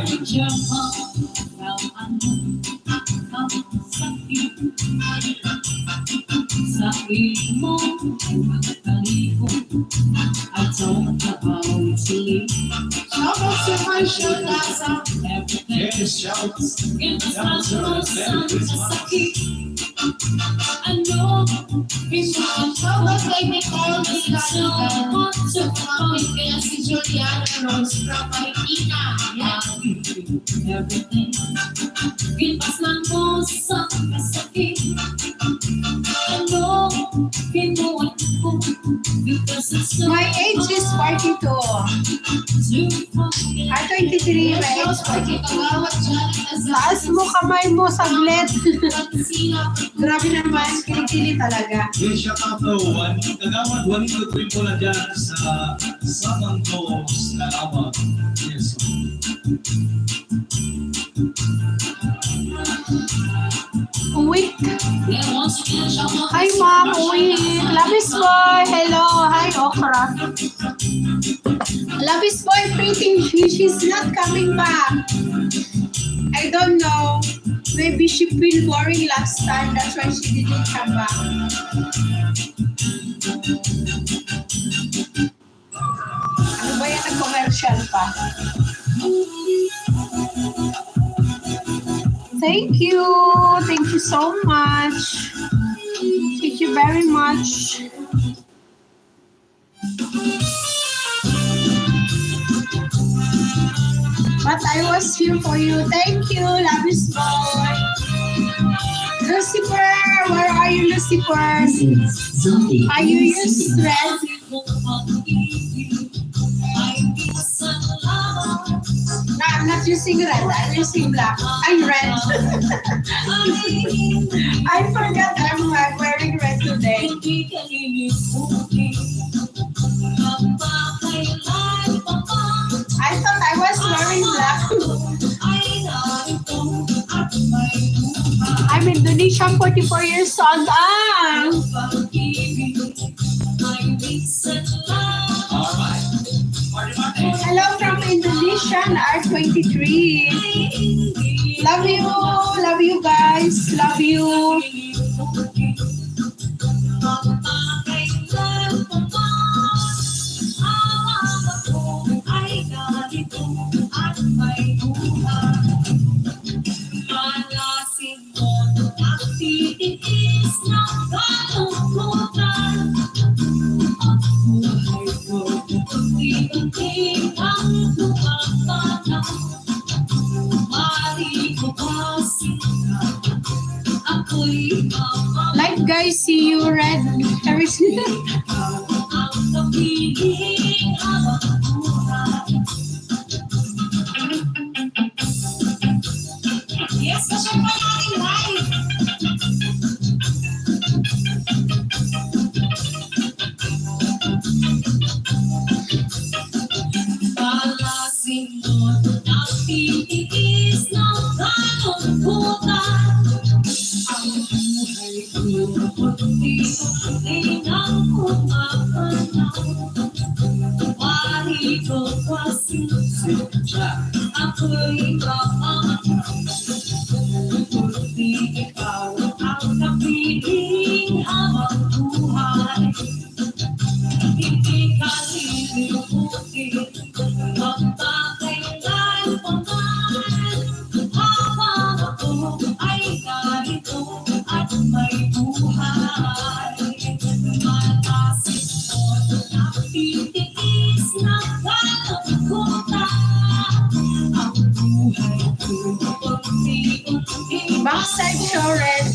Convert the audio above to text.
Sa imo pagkaligo I don't know how to sleep. Shout out to my show, Nasa. Everything shouts. in the sun sakit. I know it's not Shout out kay Nicole so Vizcarra. hard to Kapit kaya si Juliana Rose from Marikina. Yeah. everything. Gipas lang mo sa sakit. I know kinuha ko because it's so My age is 42. Ah, 23. My age is 42. Taas mo kamay mo, saglit. Grabe naman, kilikili talaga. Yes, shout out to Kagawad Juanito Trimpola dyan sa Samanto, Salamat. Yes. Uwik. Yeah, once again, shout out. Hi, Mom. Uwik. Labis boy. Hello. Hi, Okra. Labis boy, pretty. She's not coming back. I don't know. Maybe she feel boring last time. That's why she didn't come back. Ano ba yan? Nag-commercial pa. Thank you. Thank you so much. Thank you very much. But I was here for you. Thank you, Labis boy. Lucifer, where are you, Lucifer? Are you used red? No, I'm not using red. I'm using black. I'm red. I forgot I'm wearing red today. I thought I was wearing black. I'm Indonesian, 44 years old. Ah! Hello from Indonesia, R23. Love you guys. Love you. Like guys, see you red. Yes, kasi pa natin live. Backside show red.